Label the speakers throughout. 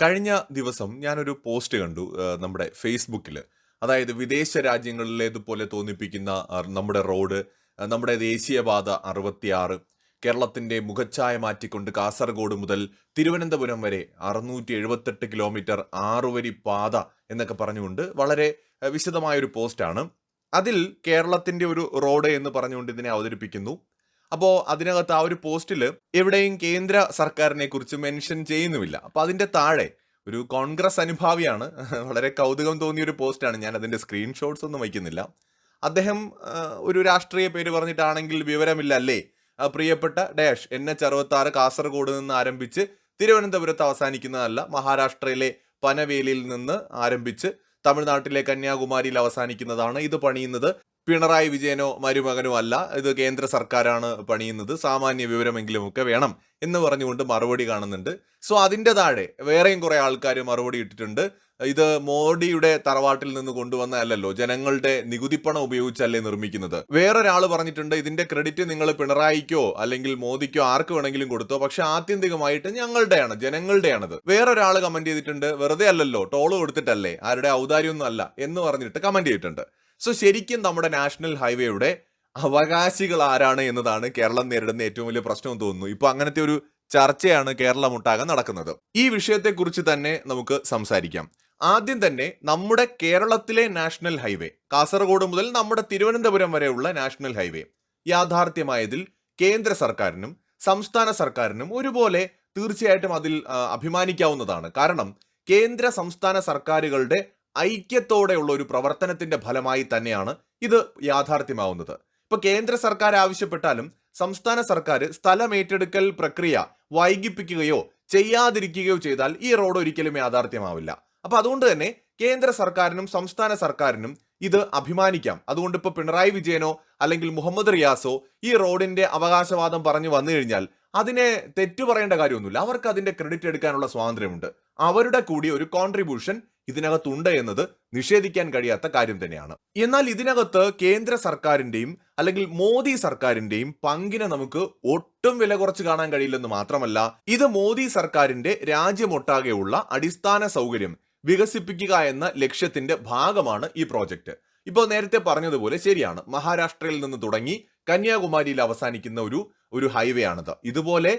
Speaker 1: കഴിഞ്ഞ ദിവസം ഞാനൊരു പോസ്റ്റ് കണ്ടു നമ്മുടെ ഫേസ്ബുക്കിൽ. അതായത് വിദേശ രാജ്യങ്ങളിലേതുപോലെ തോന്നിപ്പിക്കുന്ന നമ്മുടെ റോഡ്, നമ്മുടെ ദേശീയപാത 66, കേരളത്തിന്റെ മുഖച്ഛായ മാറ്റിക്കൊണ്ട് കാസർഗോഡ് മുതൽ തിരുവനന്തപുരം വരെ 678 കിലോമീറ്റർ ആറുവരി പാത എന്നൊക്കെ പറഞ്ഞുകൊണ്ട് വളരെ വിശദമായൊരു പോസ്റ്റാണ്. അതിൽ കേരളത്തിന്റെ ഒരു റോഡ് എന്ന് പറഞ്ഞുകൊണ്ട് ഇതിനെ അവതരിപ്പിക്കുന്നു. അപ്പോൾ അതിനകത്ത് ആ ഒരു പോസ്റ്റിൽ എവിടെയും കേന്ദ്ര സർക്കാരിനെ കുറിച്ച് മെൻഷൻ ചെയ്യുന്നുമില്ല. അപ്പോൾ അതിന്റെ താഴെ ഒരു കോൺഗ്രസ് അനുഭാവിയാണ്, വളരെ കൗതുകം തോന്നിയ ഒരു പോസ്റ്റാണ്. ഞാൻ അതിന്റെ സ്ക്രീൻഷോട്ട്സ് ഒന്നും വയ്ക്കുന്നില്ല. അദ്ദേഹം ഒരു രാഷ്ട്രീയ പേര് പറഞ്ഞിട്ടാണെങ്കിൽ വിവരമില്ല അല്ലേ, പ്രിയപ്പെട്ട ഡാഷ് NH 66 കാസർഗോഡ് നിന്ന് ആരംഭിച്ച് തിരുവനന്തപുരത്ത് അവസാനിക്കുന്നതല്ല, മഹാരാഷ്ട്രയിലെ പനവേലിയിൽ നിന്ന് ആരംഭിച്ച് തമിഴ്നാട്ടിലെ കന്യാകുമാരിയിൽ അവസാനിക്കുന്നതാണ്. ഇത് പണിയുന്നത് പിണറായി വിജയനോ മരുമകനോ അല്ല, ഇത് കേന്ദ്ര സർക്കാരാണ് പണിയുന്നത്, സാമാന്യ വിവരമെങ്കിലും ഒക്കെ വേണം എന്ന് പറഞ്ഞുകൊണ്ട് മറുപടി കാണുന്നുണ്ട്. സോ അതിന്റെ താഴെ വേറെയും കുറെ ആൾക്കാർ മറുപടി ഇട്ടിട്ടുണ്ട്. ഇത് മോഡിയുടെ തറവാട്ടിൽ നിന്ന് കൊണ്ടുവന്നതല്ലോ, ജനങ്ങളുടെ നികുതിപ്പണം ഉപയോഗിച്ചല്ലേ നിർമ്മിക്കുന്നത്. വേറൊരാൾ പറഞ്ഞിട്ടുണ്ട്, ഇതിന്റെ ക്രെഡിറ്റ് നിങ്ങൾ പിണറായിക്കോ അല്ലെങ്കിൽ മോദിക്കോ ആർക്ക് വേണമെങ്കിലും കൊടുത്തോ, പക്ഷെ ആത്യന്തികമായിട്ട് ഞങ്ങളുടെയാണ്, ജനങ്ങളുടെയാണത്. വേറൊരാൾ കമന്റ് ചെയ്തിട്ടുണ്ട്, വെറുതെ അല്ലല്ലോ, ടോള് കൊടുത്തിട്ടല്ലേ, ആരുടെ ഔദാര്യമൊന്നും അല്ല എന്ന് പറഞ്ഞിട്ട് കമന്റ് ചെയ്തിട്ടുണ്ട്. സോ ശരിക്കും നമ്മുടെ നാഷണൽ ഹൈവേയുടെ അവകാശികൾ ആരാണ് എന്നതാണ് കേരളം നേരിടുന്ന ഏറ്റവും വലിയ പ്രശ്നം തോന്നുന്നു. ഇപ്പൊ അങ്ങനത്തെ ഒരു ചർച്ചയാണ് കേരളം ഒട്ടാകെ നടക്കുന്നത്. ഈ വിഷയത്തെക്കുറിച്ച് തന്നെ നമുക്ക് സംസാരിക്കാം. ആദ്യം തന്നെ നമ്മുടെ കേരളത്തിലെ നാഷണൽ ഹൈവേ, കാസർഗോഡ് മുതൽ നമ്മുടെ തിരുവനന്തപുരം വരെയുള്ള നാഷണൽ ഹൈവേ യാഥാർത്ഥ്യമായതിൽ കേന്ദ്ര സർക്കാരിനും സംസ്ഥാന സർക്കാരിനും ഒരുപോലെ തീർച്ചയായിട്ടും അതിൽ അഭിമാനിക്കാവുന്നതാണ്. കാരണം കേന്ദ്ര സംസ്ഥാന സർക്കാരുകളുടെ ഐക്യത്തോടെയുള്ള ഒരു പ്രവർത്തനത്തിന്റെ ഫലമായി തന്നെയാണ് ഇത് യാഥാർത്ഥ്യമാവുന്നത്. ഇപ്പൊ കേന്ദ്ര സർക്കാർ ആവശ്യപ്പെട്ടാലും സംസ്ഥാന സർക്കാർ സ്ഥലമേറ്റെടുക്കൽ പ്രക്രിയ വൈകിപ്പിക്കുകയോ ചെയ്യാതിരിക്കുകയോ ചെയ്താൽ ഈ റോഡ് ഒരിക്കലും യാഥാർത്ഥ്യമാവില്ല. അപ്പൊ അതുകൊണ്ട് തന്നെ കേന്ദ്ര സർക്കാരിനും സംസ്ഥാന സർക്കാരിനും ഇത് അഭിമാനിക്കാം. അതുകൊണ്ട് ഇപ്പൊ പിണറായി വിജയനോ അല്ലെങ്കിൽ മുഹമ്മദ് റിയാസോ ഈ റോഡിന്റെ അവകാശവാദം പറഞ്ഞു വന്നു കഴിഞ്ഞാൽ അതിനെ തെറ്റു പറയേണ്ട കാര്യമൊന്നുമില്ല. അവർക്ക് അതിന്റെ ക്രെഡിറ്റ് എടുക്കാനുള്ള സ്വാതന്ത്ര്യമുണ്ട്. അവരുടെ കൂടി ഒരു കോൺട്രിബ്യൂഷൻ ഇതിനകത്തുണ്ട് എന്നത് നിഷേധിക്കാൻ കഴിയാത്ത കാര്യം തന്നെയാണ്. എന്നാൽ ഇതിനകത്ത് കേന്ദ്ര സർക്കാരിന്റെയും അല്ലെങ്കിൽ മോദി സർക്കാരിന്റെയും പങ്കിനെ നമുക്ക് ഒട്ടും വില കുറച്ച് കാണാൻ കഴിയില്ലെന്ന് മാത്രമല്ല, ഇത് മോദി സർക്കാരിന്റെ രാജ്യമൊട്ടാകെയുള്ള അടിസ്ഥാന സൗകര്യം വികസിപ്പിക്കുക എന്ന ലക്ഷ്യത്തിന്റെ ഭാഗമാണ് ഈ പ്രോജക്റ്റ്. ഇപ്പോൾ നേരത്തെ പറഞ്ഞതുപോലെ ശരിയാണ്, മഹാരാഷ്ട്രയിൽ നിന്ന് തുടങ്ങി കന്യാകുമാരിയിൽ അവസാനിക്കുന്ന ഒരു ഹൈവേ ആണിത്. ഇതുപോലെ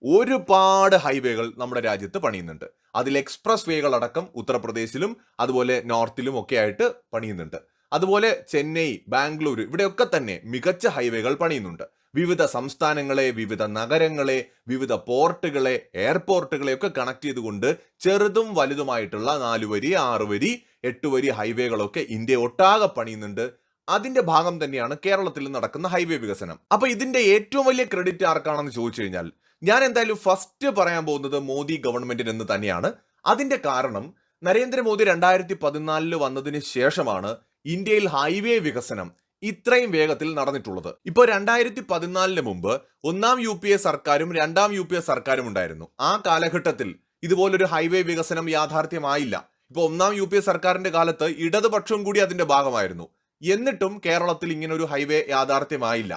Speaker 1: ഒരുപാട് ഹൈവേകൾ നമ്മുടെ രാജ്യത്ത് പണിയുന്നുണ്ട്. അതിൽ എക്സ്പ്രസ് വേകൾ അടക്കം ഉത്തർപ്രദേശിലും അതുപോലെ നോർത്തിലും ഒക്കെ ആയിട്ട് പണിയുന്നുണ്ട്. അതുപോലെ ചെന്നൈ, ബാംഗ്ലൂർ, ഇവിടെയൊക്കെ തന്നെ മികച്ച ഹൈവേകൾ പണിയുന്നുണ്ട്. വിവിധ സംസ്ഥാനങ്ങളെ, വിവിധ നഗരങ്ങളെ, വിവിധ പോർട്ടുകളെ, എയർപോർട്ടുകളെ ഒക്കെ കണക്ട് ചെയ്തുകൊണ്ട് ചെറുതും വലുതുമായിട്ടുള്ള 4 വരി, 6 വരി, 8 വരി ഹൈവേകളൊക്കെ ഇന്ത്യ ഒട്ടാകെ പണിയുന്നുണ്ട്. അതിന്റെ ഭാഗം തന്നെയാണ് കേരളത്തിൽ നടക്കുന്ന ഹൈവേ വികസനം. അപ്പൊ ഇതിന്റെ ഏറ്റവും വലിയ ക്രെഡിറ്റ് ആർക്കാണെന്ന് ചോദിച്ചു കഴിഞ്ഞാൽ ഞാൻ എന്തായാലും ഫസ്റ്റ് പറയാൻ പോകുന്നത് മോദി ഗവൺമെന്റിന് എന്ന് തന്നെയാണ്. അതിന്റെ കാരണം നരേന്ദ്രമോദി 2014 വന്നതിന് ശേഷമാണ് ഇന്ത്യയിൽ ഹൈവേ വികസനം ഇത്രയും വേഗത്തിൽ നടന്നിട്ടുള്ളത്. ഇപ്പോൾ 2014 മുമ്പ് ഒന്നാം UPA സർക്കാരും രണ്ടാം UPA സർക്കാരും ഉണ്ടായിരുന്നു. ആ കാലഘട്ടത്തിൽ ഇതുപോലൊരു ഹൈവേ വികസനം യാഥാർത്ഥ്യമായില്ല. ഇപ്പോൾ ഒന്നാം UPA സർക്കാരിന്റെ കാലത്ത് ഇടതുപക്ഷം കൂടി അതിന്റെ ഭാഗമായിരുന്നു. എന്നിട്ടും കേരളത്തിൽ ഇങ്ങനെ ഒരു ഹൈവേ യാഥാർത്ഥ്യമായില്ല.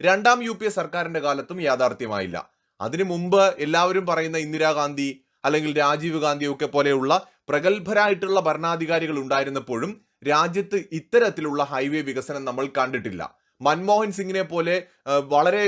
Speaker 1: രണ്ടാം UPA സർക്കാരിന്റെ കാലത്തും യാഥാർത്ഥ്യമായില്ല. അതിനു മുമ്പ് എല്ലാവരും പറയുന്ന ഇന്ദിരാഗാന്ധി അല്ലെങ്കിൽ രാജീവ് ഗാന്ധി ഒക്കെ പോലെയുള്ള പ്രഗത്ഭരായിട്ടുള്ള ഭരണാധികാരികൾ ഉണ്ടായിരുന്നപ്പോഴും രാജ്യത്ത് ഇത്തരത്തിലുള്ള ഹൈവേ വികസനം നമ്മൾ കണ്ടിട്ടില്ല. മൻമോഹൻ സിംഗിനെ പോലെ വളരെ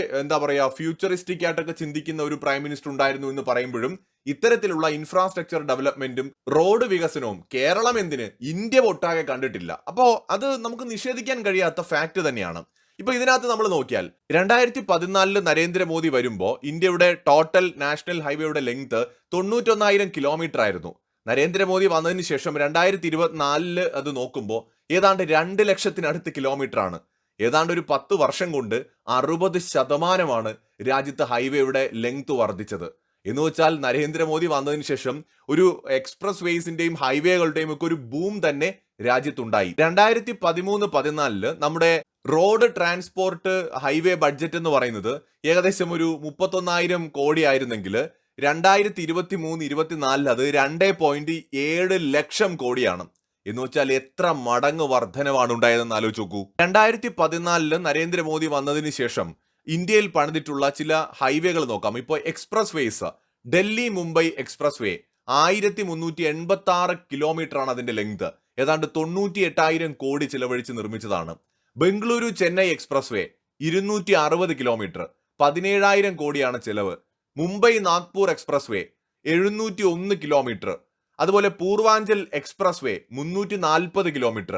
Speaker 1: ഫ്യൂച്ചറിസ്റ്റിക് ആയിട്ടൊക്കെ ചിന്തിക്കുന്ന ഒരു പ്രൈം മിനിസ്റ്റർ ഉണ്ടായിരുന്നു എന്ന് പറയുമ്പോഴും ഇത്തരത്തിലുള്ള ഇൻഫ്രാസ്ട്രക്ചർ ഡെവലപ്മെന്റും റോഡ് വികസനവും കേരളം എന്തിന് ഇന്ത്യ ഒട്ടാകെ കണ്ടിട്ടില്ല. അപ്പോ അത് നമുക്ക് നിഷേധിക്കാൻ കഴിയാത്ത ഫാക്ട് തന്നെയാണ്. ഇപ്പൊ ഇതിനകത്ത് നമ്മൾ നോക്കിയാൽ 2014 നരേന്ദ്രമോദി വരുമ്പോൾ ഇന്ത്യയുടെ ടോട്ടൽ നാഷണൽ ഹൈവേയുടെ ലെങ്ത് 91,000 കിലോമീറ്റർ ആയിരുന്നു. നരേന്ദ്രമോദി വന്നതിന് ശേഷം 2024 അത് നോക്കുമ്പോൾ ഏതാണ്ട് 2 ലക്ഷത്തിനടുത്ത് കിലോമീറ്റർ ആണ്. ഏതാണ്ട് ഒരു 10 വർഷം കൊണ്ട് 60% രാജ്യത്ത് ഹൈവേയുടെ ലെങ്ത് വർദ്ധിച്ചത്. എന്ന് വെച്ചാൽ നരേന്ദ്രമോദി വന്നതിന് ശേഷം ഒരു എക്സ്പ്രസ് വേസിന്റെയും ഹൈവേകളുടെയും ഒക്കെ ഒരു ബൂം തന്നെ രാജ്യത്തുണ്ടായി. 2013-14 നമ്മുടെ റോഡ് ട്രാൻസ്പോർട്ട് ഹൈവേ ബഡ്ജറ്റ് എന്ന് പറയുന്നത് ഏകദേശം ഒരു 31,000 കോടി ആയിരുന്നെങ്കിൽ 2023-24 അത് 2.7 ലക്ഷം കോടിയാണ്. എന്ന് വെച്ചാൽ എത്ര മടങ്ങ് വർധനവാണ് ഉണ്ടായതെന്ന് ആലോചിച്ച് നോക്കൂ. 2014 നരേന്ദ്രമോദി വന്നതിന് ശേഷം ഇന്ത്യയിൽ പണിതിട്ടുള്ള ചില ഹൈവേകൾ നോക്കാം. ഇപ്പോൾ expressways, Delhi Mumbai expressway 1386 kilometre ആണ് അതിന്റെ ലെങ്ത്. ഏതാണ്ട് 98,000 കോടി ചിലവഴിച്ച് നിർമ്മിച്ചതാണ്. Bengaluru Chennai expressway 260 kilometre, 17,000 കോടിയാണ് ചെലവ്. Mumbai Nagpur expressway 701 kilometre. അതുപോലെ പൂർവാഞ്ചൽ എക്സ്പ്രസ് വേ 340 കിലോമീറ്റർ.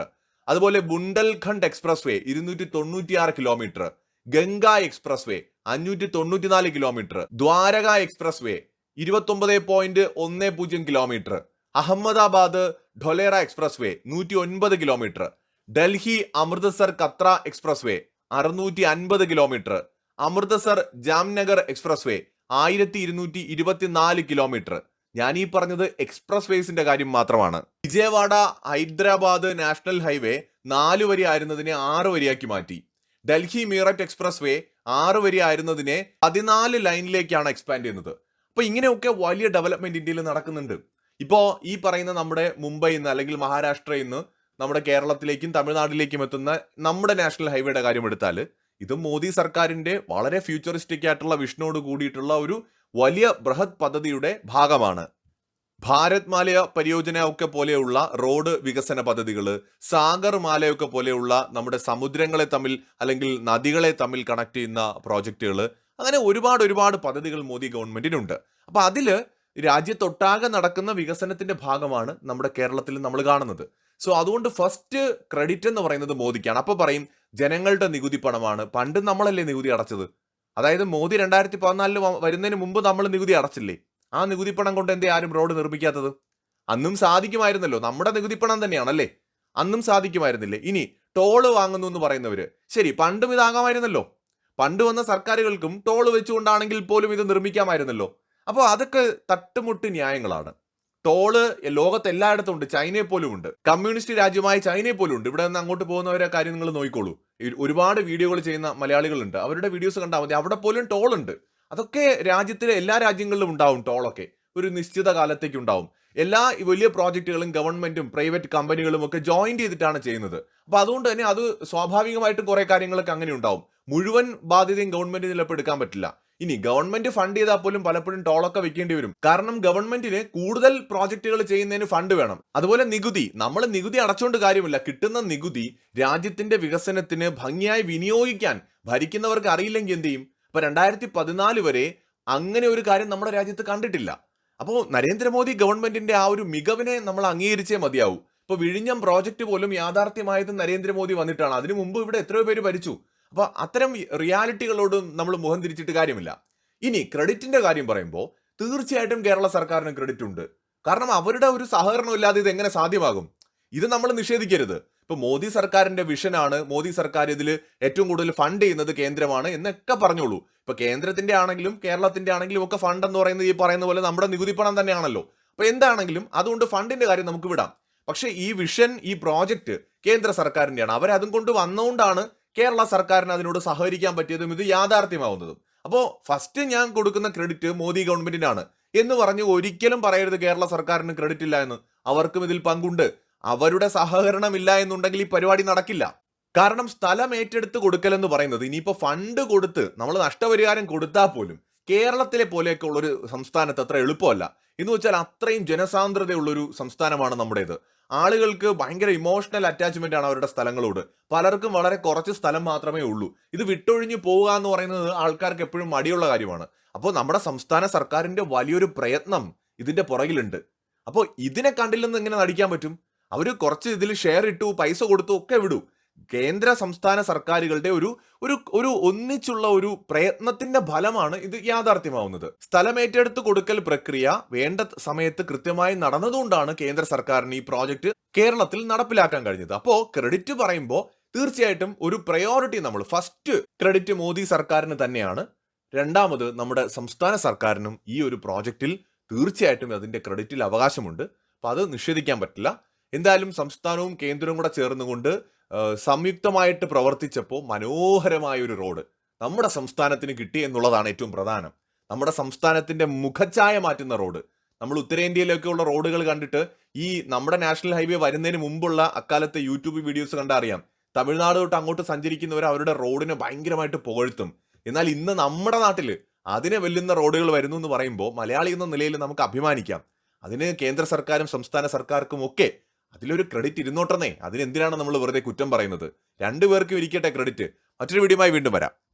Speaker 1: അതുപോലെ Bundelkhand expressway 296 kilometre. Ganga expressway 594 kilometre. Dwarka expressway 29.10 kilometre. Ahmedabad Dholera expressway 109 kilometre. Delhi Amritsar Katra expressway 650 kilometre. Amritsar Jamnagar express വേ 1224 കിലോമീറ്റർ. ഞാൻ ഈ പറഞ്ഞത് എക്സ്പ്രസ് വേസിന്റെ കാര്യം മാത്രമാണ്. വിജയവാഡ ഹൈദരാബാദ് നാഷണൽ ഹൈവേ 4 വരി ആയിരുന്നതിനെ 6 വരിയാക്കി മാറ്റി. ഡൽഹി മീററ്റ് എക്സ്പ്രസ് വേ 6 വരി ആയിരുന്നതിനെ 14 ലൈനിലേക്കാണ് എക്സ്പാൻഡ് ചെയ്യുന്നത്. അപ്പൊ ഇങ്ങനെയൊക്കെ വലിയ ഡെവലപ്മെന്റ് ഇന്ത്യയിൽ നടക്കുന്നുണ്ട്. ഇപ്പോ ഈ പറയുന്ന നമ്മുടെ മുംബൈയിൽ നിന്ന് അല്ലെങ്കിൽ മഹാരാഷ്ട്രയിൽ നിന്ന് നമ്മുടെ കേരളത്തിലേക്കും തമിഴ്നാട്ടിലേക്കും എത്തുന്ന നമ്മുടെ നാഷണൽ ഹൈവേയുടെ കാര്യം എടുത്താൽ ഇത് മോദി സർക്കാരിന്റെ വളരെ ഫ്യൂച്ചറിസ്റ്റിക് ആയിട്ടുള്ള വിഷനോട് കൂടിയിട്ടുള്ള ഒരു വലിയ ബൃഹത് പദ്ധതിയുടെ ഭാഗമാണ്. ഭാരത് മാല പരിയോജന ഒക്കെ പോലെയുള്ള റോഡ് വികസന പദ്ധതികൾ, സാഗർ മാലയൊക്കെ പോലെയുള്ള നമ്മുടെ സമുദ്രങ്ങളെ തമ്മിൽ അല്ലെങ്കിൽ നദികളെ തമ്മിൽ കണക്ട് ചെയ്യുന്ന പ്രോജക്റ്റുകൾ, അങ്ങനെ ഒരുപാട് പദ്ധതികൾ മോദി ഗവൺമെന്റിനുണ്ട്. അപ്പൊ അതില് രാജ്യത്തൊട്ടാകെ നടക്കുന്ന വികസനത്തിന്റെ ഭാഗമാണ് നമ്മുടെ കേരളത്തിൽ നമ്മൾ കാണുന്നത്. സോ അതുകൊണ്ട് ഫസ്റ്റ് ക്രെഡിറ്റ് എന്ന് പറയുന്നത് മോദിക്കാണ്. അപ്പൊ പറയും ജനങ്ങളുടെ നികുതി പണമാണ്, പണ്ട് നമ്മളല്ലേ നികുതി അടച്ചത്. അതായത് മോദി 2014 വരുന്നതിന് മുമ്പ് നമ്മൾ നികുതി അടച്ചില്ലേ? ആ നികുതി പണം കൊണ്ട് എന്തേ ആരും റോഡ് നിർമ്മിക്കാത്തത്? അന്നും സാധിക്കുമായിരുന്നല്ലോ, നമ്മുടെ നികുതി പണം തന്നെയാണല്ലേ, അന്നും സാധിക്കുമായിരുന്നില്ലേ? ഇനി ടോള് വാങ്ങുന്നു എന്ന് പറയുന്നവര്, ശരി പണ്ടും ഇതാകാമായിരുന്നല്ലോ, പണ്ട് വന്ന സർക്കാരുകൾക്കും ടോള് വെച്ചുകൊണ്ടാണെങ്കിൽ പോലും ഇത് നിർമ്മിക്കാമായിരുന്നല്ലോ. അപ്പോൾ അതൊക്കെ തട്ടുമുട്ട് ന്യായങ്ങളാണ്. ടോള് ലോകത്ത് എല്ലായിടത്തും ഉണ്ട്, ചൈനയെ പോലും ഉണ്ട്, കമ്മ്യൂണിസ്റ്റ് രാജ്യമായ ചൈനയെ പോലും ഉണ്ട്. ഇവിടെ നിന്ന് അങ്ങോട്ട് പോകുന്നവരെ കാര്യം നിങ്ങൾ നോക്കിക്കോളൂ. ഒരുപാട് വീഡിയോകൾ ചെയ്യുന്ന മലയാളികളുണ്ട്, അവരുടെ വീഡിയോസ് കണ്ടാൽ മതി, അവിടെ പോലും ടോൾ ഉണ്ട്. അതൊക്കെ രാജ്യത്തിലെ എല്ലാ രാജ്യങ്ങളിലും ഉണ്ടാവും ടോളൊക്കെ, ഒരു നിശ്ചിത കാലത്തേക്ക് ഉണ്ടാവും. എല്ലാ വലിയ പ്രോജക്റ്റുകളും ഗവൺമെന്റും പ്രൈവറ്റ് കമ്പനികളും ഒക്കെ ജോയിൻ ചെയ്തിട്ടാണ് ചെയ്യുന്നത്. അപ്പൊ അതുകൊണ്ട് തന്നെ അത് സ്വാഭാവികമായിട്ടും കുറെ കാര്യങ്ങളൊക്കെ അങ്ങനെ ഉണ്ടാവും. മുഴുവൻ ബാധ്യതയും ഗവൺമെന്റിന് ചിലപ്പോൾ എടുക്കാൻ പറ്റില്ല. ഇനി ഗവൺമെന്റ് ഫണ്ട് ചെയ്താൽ പോലും പലപ്പോഴും ടോളൊക്കെ വെക്കേണ്ടി വരും. കാരണം ഗവൺമെന്റിന് കൂടുതൽ പ്രോജക്റ്റുകൾ ചെയ്യുന്നതിന് ഫണ്ട് വേണം. അതുപോലെ നികുതി, നമ്മൾ നികുതി അടച്ചുകൊണ്ട് കാര്യമില്ല. കിട്ടുന്ന നികുതി രാജ്യത്തിന്റെ വികസനത്തിന് ഭംഗിയായി വിനിയോഗിക്കാൻ ഭരിക്കുന്നവർക്ക് അറിയില്ലെങ്കിൽ എന്ത് ചെയ്യും? ഇപ്പൊ 2014 വരെ അങ്ങനെ ഒരു കാര്യം നമ്മുടെ രാജ്യത്ത് കണ്ടിട്ടില്ല. അപ്പോൾ നരേന്ദ്രമോദി ഗവൺമെന്റിന്റെ ആ ഒരു മികവിനെ നമ്മൾ അംഗീകരിച്ചേ മതിയാവൂ. ഇപ്പൊ വിഴിഞ്ഞം പ്രോജക്റ്റ് പോലും യാഥാർത്ഥ്യമായത് നരേന്ദ്രമോദി വന്നിട്ടാണ്. അതിനു മുമ്പ് ഇവിടെ എത്രയോ പേര് ഭരിച്ചു. അപ്പൊ അത്തരം റിയാലിറ്റികളോടും നമ്മൾ മുഖം തിരിച്ചിട്ട് കാര്യമില്ല. ഇനി ക്രെഡിറ്റിന്റെ കാര്യം പറയുമ്പോൾ തീർച്ചയായിട്ടും കേരള സർക്കാരിന് ക്രെഡിറ്റ് ഉണ്ട്. കാരണം അവരുടെ ഒരു സഹകരണം ഇല്ലാതെ ഇത് എങ്ങനെ സാധ്യമാകും? ഇത് നമ്മൾ നിഷേധിക്കരുത്. ഇപ്പൊ മോദി സർക്കാരിന്റെ വിഷനാണ്, മോദി സർക്കാർ ഇതിൽ ഏറ്റവും കൂടുതൽ ഫണ്ട് ചെയ്യുന്നത് കേന്ദ്രമാണ് എന്നൊക്കെ പറഞ്ഞോളൂ. ഇപ്പൊ കേന്ദ്രത്തിന്റെ ആണെങ്കിലും കേരളത്തിന്റെ ആണെങ്കിലും ഒക്കെ ഫണ്ട് എന്ന് പറയുന്നത് ഈ പറയുന്ന പോലെ നമ്മുടെ നികുതി പണം തന്നെയാണല്ലോ. അപ്പൊ എന്താണെങ്കിലും അതുകൊണ്ട് ഫണ്ടിന്റെ കാര്യം നമുക്ക് വിടാം. പക്ഷെ ഈ വിഷൻ, ഈ പ്രോജക്റ്റ് കേന്ദ്ര സർക്കാരിന്റെയാണ്. അവരതും കൊണ്ട് വന്നുകൊണ്ടാണ് കേരള സർക്കാരിന് അതിനോട് സഹകരിക്കാൻ പറ്റിയതും ഇത് യാഥാർത്ഥ്യമാവുന്നതും. അപ്പോൾ ഫസ്റ്റ് ഞാൻ കൊടുക്കുന്ന ക്രെഡിറ്റ് മോദി ഗവൺമെന്റിനാണ് എന്ന് പറഞ്ഞ് ഒരിക്കലും പറയരുത് കേരള സർക്കാരിന് ക്രെഡിറ്റ് ഇല്ല എന്ന്. അവർക്കും ഇതിൽ പങ്കുണ്ട്. അവരുടെ സഹകരണം ഇല്ല എന്നുണ്ടെങ്കിൽ ഈ പരിപാടി നടക്കില്ല. കാരണം സ്ഥലം ഏറ്റെടുത്ത് കൊടുക്കലെന്ന് പറയുന്നത്, ഇനിയിപ്പോ ഫണ്ട് കൊടുത്ത് നമ്മൾ നഷ്ടപരിഹാരം കൊടുത്താൽ പോലും കേരളത്തിലെ പോലെയൊക്കെ ഉള്ളൊരു സംസ്ഥാനത്ത് അത്ര എളുപ്പമല്ല. എന്ന് വെച്ചാൽ അത്രയും ജനസാന്ദ്രതയുള്ളൊരു സംസ്ഥാനമാണ് നമ്മുടേത്. ആളുകൾക്ക് ഭയങ്കര ഇമോഷണൽ അറ്റാച്ച്മെന്റ് ആണ് അവരുടെ സ്ഥലങ്ങളോട്. പലർക്കും വളരെ കുറച്ച് സ്ഥലം മാത്രമേ ഉള്ളൂ. ഇത് വിട്ടൊഴിഞ്ഞു പോവുക എന്ന് പറയുന്നത് ആൾക്കാർക്ക് എപ്പോഴും മടിയുള്ള കാര്യമാണ്. അപ്പോൾ നമ്മുടെ സംസ്ഥാന സർക്കാരിന്റെ വലിയൊരു പ്രയത്നം ഇതിന്റെ പുറകിലുണ്ട്. അപ്പോൾ ഇതിനെ കണ്ടില്ലെന്ന് എങ്ങനെ നടിക്കാൻ പറ്റും? അവർ കുറച്ച് ഇതിൽ ഷെയർ ഇട്ടു, പൈസ കൊടുത്തു ഒക്കെ വിടൂ. കേന്ദ്ര സംസ്ഥാന സർക്കാരുകളുടെ ഒരു ഒന്നിച്ചുള്ള ഒരു പ്രയത്നത്തിന്റെ ഫലമാണ് ഇത് യാഥാർത്ഥ്യമാവുന്നത്. സ്ഥലമേറ്റെടുത്ത് കൊടുക്കൽ പ്രക്രിയ വേണ്ട സമയത്ത് കൃത്യമായി നടന്നതുകൊണ്ടാണ് കേന്ദ്ര സർക്കാരിന് ഈ പ്രോജക്റ്റ് കേരളത്തിൽ നടപ്പിലാക്കാൻ കഴിഞ്ഞത്. അപ്പോ ക്രെഡിറ്റ് പറയുമ്പോൾ തീർച്ചയായിട്ടും ഒരു പ്രയോറിറ്റി നമ്മൾ ഫസ്റ്റ് ക്രെഡിറ്റ് മോദി സർക്കാരിന് തന്നെയാണ്. രണ്ടാമത് നമ്മുടെ സംസ്ഥാന സർക്കാരിനും ഈ ഒരു പ്രോജക്റ്റിൽ തീർച്ചയായിട്ടും അതിന്റെ ക്രെഡിറ്റിൽ അവകാശമുണ്ട്. അപ്പൊ അത് നിഷേധിക്കാൻ പറ്റില്ല. എന്തായാലും സംസ്ഥാനവും കേന്ദ്രവും കൂടെ ചേർന്നുകൊണ്ട് സംയുക്തമായിട്ട് പ്രവർത്തിച്ചപ്പോൾ മനോഹരമായ ഒരു റോഡ് നമ്മുടെ സംസ്ഥാനത്തിന് കിട്ടി എന്നുള്ളതാണ് ഏറ്റവും പ്രധാനം. നമ്മുടെ സംസ്ഥാനത്തിന്റെ മുഖച്ഛായ മാറ്റുന്ന റോഡ്. നമ്മൾ ഉത്തരേന്ത്യയിലൊക്കെ ഉള്ള റോഡുകൾ കണ്ടിട്ട് ഈ നമ്മുടെ നാഷണൽ ഹൈവേ വരുന്നതിന് മുമ്പുള്ള അക്കാലത്തെ യൂട്യൂബ് വീഡിയോസ് കണ്ടാൽ അറിയാം, തമിഴ്നാട് തൊട്ട് അങ്ങോട്ട് സഞ്ചരിക്കുന്നവർ അവരുടെ റോഡിനെ ഭയങ്കരമായിട്ട് പുകഴ്ത്തും. എന്നാൽ ഇന്ന് നമ്മുടെ നാട്ടിൽ അതിനെ വെല്ലുന്ന റോഡുകൾ വരുന്നു എന്ന് പറയുമ്പോൾ മലയാളി എന്ന നിലയിൽ നമുക്ക് അഭിമാനിക്കാം. അതിന് കേന്ദ്ര സർക്കാരും സംസ്ഥാന സർക്കാർക്കും ഒക്കെ അതിലൊരു ക്രെഡിറ്റ് ഇരുന്നോട്ടെന്നേ. അതിനെന്തിനാണ് നമ്മൾ വെറുതെ കുറ്റം പറയുന്നത്? രണ്ടുപേർക്കും ഇരിക്കട്ടെ ക്രെഡിറ്റ്. മറ്റൊരു വീഡിയോയുമായി വീണ്ടും വരാം.